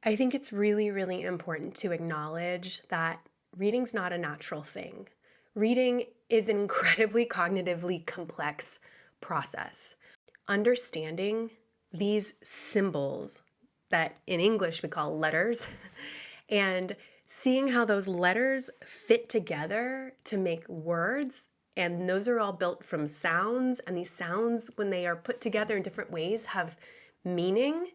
I think it's really, really important to acknowledge that reading's not a natural thing. Reading is an incredibly cognitively complex process. Understanding these symbols that in English we call letters and seeing how those letters fit together to make words, and those are all built from sounds, and these sounds, when they are put together in different ways, have meaning.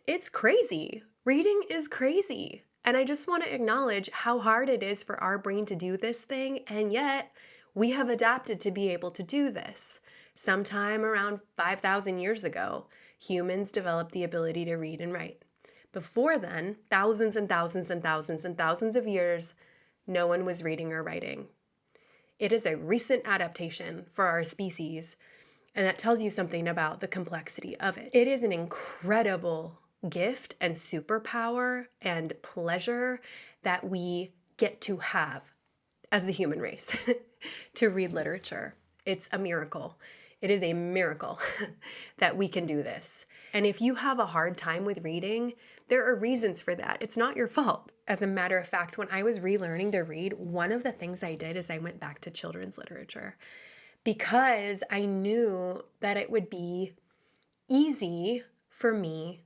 It's crazy. Reading is crazy. And I just want to acknowledge how hard it is for our brain to do this thing, and yet we have adapted to be able to do this. Sometime around 5,000 years ago, humans developed the ability to read and write. Before then, thousands and thousands and thousands and thousands of years, no one was reading or writing. It is a recent adaptation for our species, and that tells you something about the complexity of it. It is an incredible gift and superpower and pleasure that we get to have as the human race to read literature. It's a miracle. It is a miracle that we can do this. And if you have a hard time with reading, there are reasons for that. It's not your fault. As a matter of fact, when I was relearning to read, one of the things I did is I went back to children's literature because I knew that it would be easy for me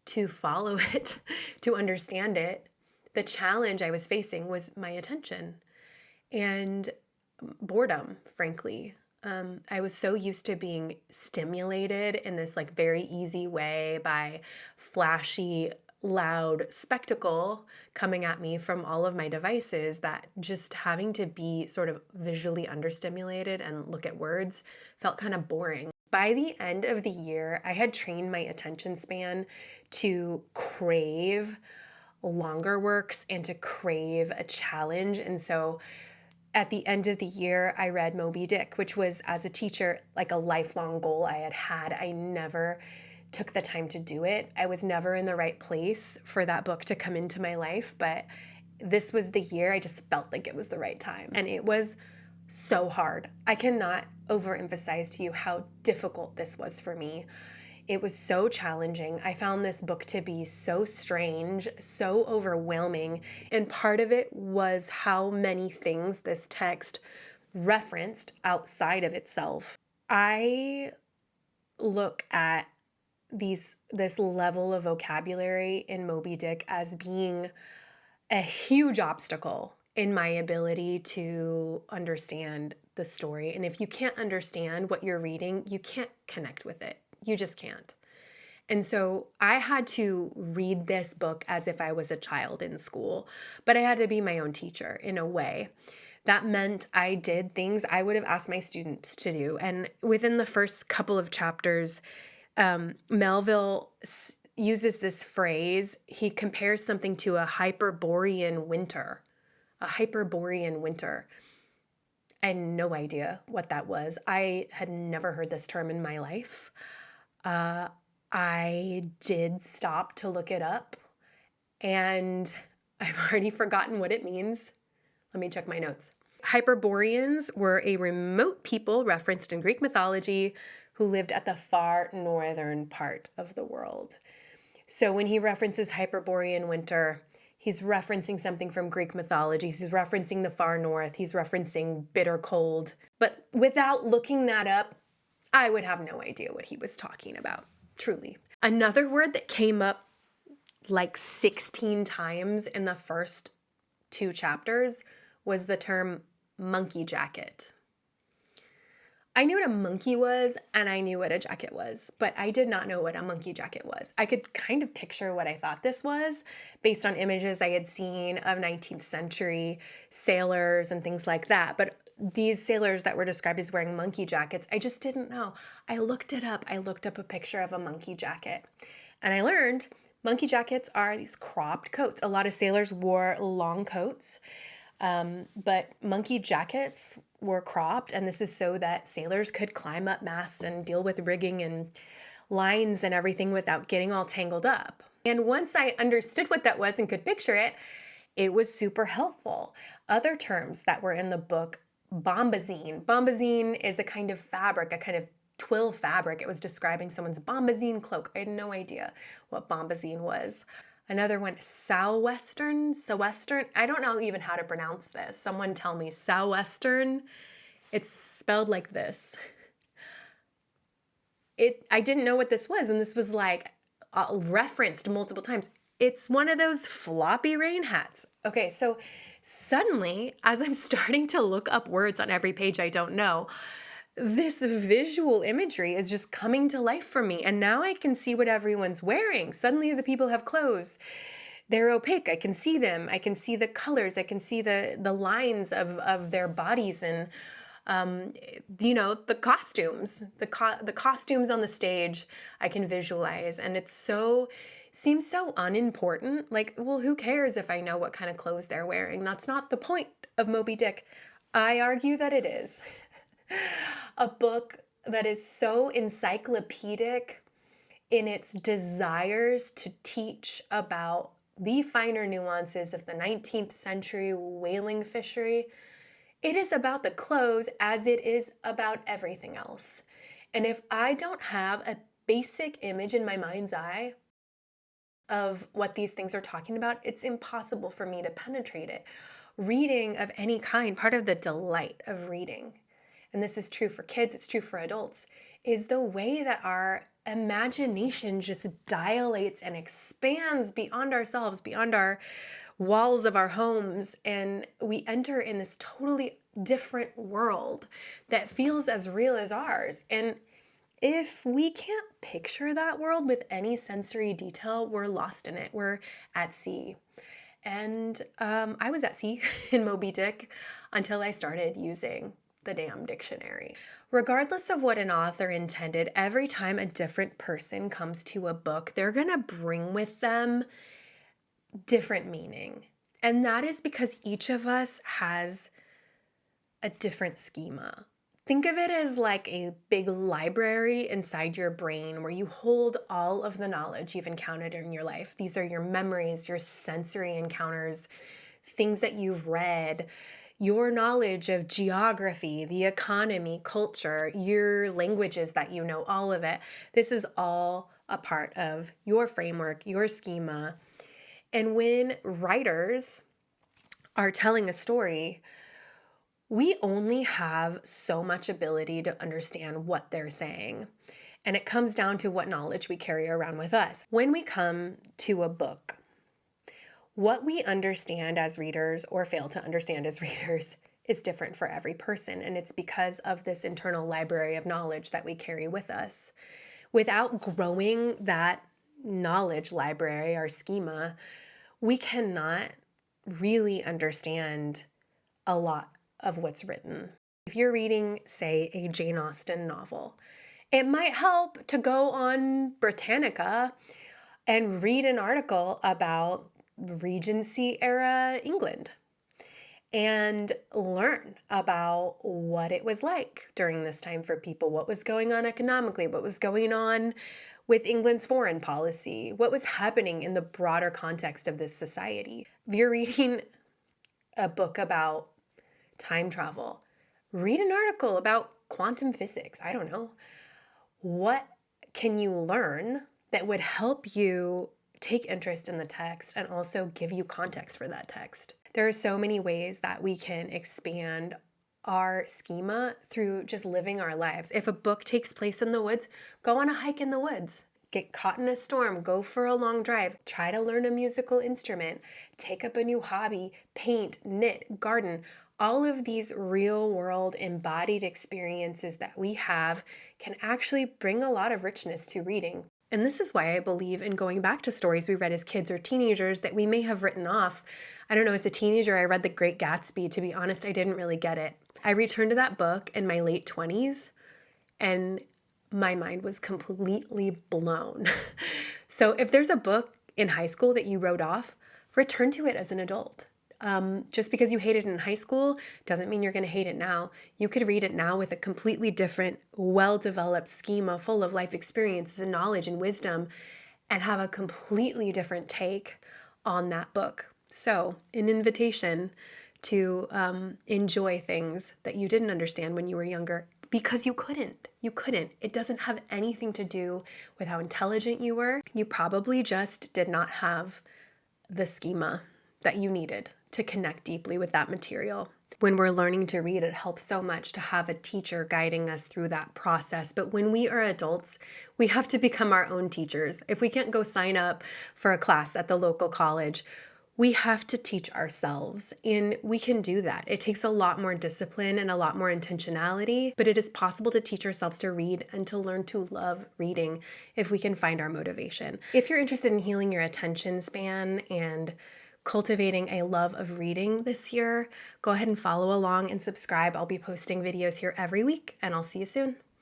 to follow it, to understand it. The challenge I was facing was my attention and boredom, frankly. I was so used to being stimulated in this like very easy way by flashy, loud spectacle coming at me from all of my devices that just having to be sort of visually understimulated and look at words felt kind of boring. By the end of the year, I had trained my attention span to crave longer works and to crave a challenge. And so at the end of the year, I read Moby Dick, which was, as a teacher, like a lifelong goal I had had. I never took the time to do it. I was never in the right place for that book to come into my life, but this was the year I just felt like it was the right time. And it was so hard. I cannot overemphasize to you how difficult this was for me. It was so challenging. I found this book to be so strange, so overwhelming, and part of it was how many things this text referenced outside of itself. I look at this level of vocabulary in Moby Dick as being a huge obstacle in my ability to understand the story. And if you can't understand what you're reading, you can't connect with it. You just can't. And so I had to read this book as if I was a child in school, but I had to be my own teacher in a way. That meant I did things I would have asked my students to do. And within the first couple of chapters, Melville uses this phrase. He compares something to a Hyperborean winter. A Hyperborean winter. I had no idea what that was. I had never heard this term in my life. I did stop to look it up, and I've already forgotten what it means. Let me check my notes. Hyperboreans were a remote people referenced in Greek mythology who lived at the far northern part of the world. So when he references Hyperborean winter, he's referencing something from Greek mythology. He's referencing the far north. He's referencing bitter cold. But without looking that up, I would have no idea what he was talking about, truly. Another word that came up like 16 times in the first 2 chapters was the term monkey jacket. I knew what a monkey was and I knew what a jacket was, but I did not know what a monkey jacket was. I could kind of picture what I thought this was based on images I had seen of 19th century sailors and things like that. But these sailors that were described as wearing monkey jackets, I just didn't know. I looked it up. I looked up a picture of a monkey jacket and I learned monkey jackets are these cropped coats. A lot of sailors wore long coats. But monkey jackets were cropped, and this is so that sailors could climb up masts and deal with rigging and lines and everything without getting all tangled up. And once I understood what that was and could picture it, it was super helpful. Other terms that were in the book, bombazine. Bombazine is a kind of fabric, a kind of twill fabric. It was describing someone's bombazine cloak. I had no idea what bombazine was. Another one, Southwestern. I don't know even how to pronounce this. Someone tell me. Southwestern. It's spelled like this. I didn't know what this was, and this was like referenced multiple times. It's one of those floppy rain hats. Okay, so suddenly, as I'm starting to look up words on every page I don't know, this visual imagery is just coming to life for me. And now I can see what everyone's wearing. Suddenly the people have clothes. They're opaque. I can see them. I can see the colors. I can see the lines of their bodies and the costumes, the costumes on the stage. I can visualize, and seems so unimportant. Like, well, who cares if I know what kind of clothes they're wearing? That's not the point of Moby Dick. I argue that it is. A book that is so encyclopedic in its desires to teach about the finer nuances of the 19th century whaling fishery. It is about the clothes as it is about everything else. And if I don't have a basic image in my mind's eye of what these things are talking about, it's impossible for me to penetrate it. Reading of any kind, part of the delight of reading, and this is true for kids, it's true for adults, is the way that our imagination just dilates and expands beyond ourselves, beyond our walls of our homes, and we enter in this totally different world that feels as real as ours. And if we can't picture that world with any sensory detail, we're lost in it. We're at sea. And I was at sea in Moby Dick until I started using the damn dictionary. Regardless of what an author intended, every time a different person comes to a book, they're going to bring with them different meaning. And that is because each of us has a different schema. Think of it as like a big library inside your brain where you hold all of the knowledge you've encountered in your life. These are your memories, your sensory encounters, things that you've read, your knowledge of geography, the economy, culture, your languages that you know, all of it. This is all a part of your framework, your schema. And when writers are telling a story, we only have so much ability to understand what they're saying. And it comes down to what knowledge we carry around with us. When we come to a book, what we understand as readers or fail to understand as readers is different for every person. And it's because of this internal library of knowledge that we carry with us. Without growing that knowledge library, our schema, we cannot really understand a lot of what's written. If you're reading, say, a Jane Austen novel, it might help to go on Britannica and read an article about Regency era England and learn about what it was like during this time for people, what was going on economically, what was going on with England's foreign policy, what was happening in the broader context of this society. If you're reading a book about time travel, read an article about quantum physics. I don't know. What can you learn that would help you take interest in the text and also give you context for that text? There are so many ways that we can expand our schema through just living our lives. If a book takes place in the woods, go on a hike in the woods. Get caught in a storm, go for a long drive, try to learn a musical instrument, take up a new hobby, paint, knit, garden. All of these real world embodied experiences that we have can actually bring a lot of richness to reading. And this is why I believe in going back to stories we read as kids or teenagers that we may have written off. I don't know, as a teenager, I read The Great Gatsby. To be honest, I didn't really get it. I returned to that book in my late 20s, and my mind was completely blown. So if there's a book in high school that you wrote off, return to it as an adult. Just because you hate it in high school doesn't mean you're going to hate it now. You could read it now with a completely different, well-developed schema full of life experiences and knowledge and wisdom and have a completely different take on that book. So an invitation to enjoy things that you didn't understand when you were younger, because you couldn't. You couldn't. It doesn't have anything to do with how intelligent you were. You probably just did not have the schema that you needed to connect deeply with that material. When we're learning to read, it helps so much to have a teacher guiding us through that process. But when we are adults, we have to become our own teachers. If we can't go sign up for a class at the local college, we have to teach ourselves, and we can do that. It takes a lot more discipline and a lot more intentionality, but it is possible to teach ourselves to read and to learn to love reading if we can find our motivation. If you're interested in healing your attention span and cultivating a love of reading this year, go ahead and follow along and subscribe. I'll be posting videos here every week, and I'll see you soon.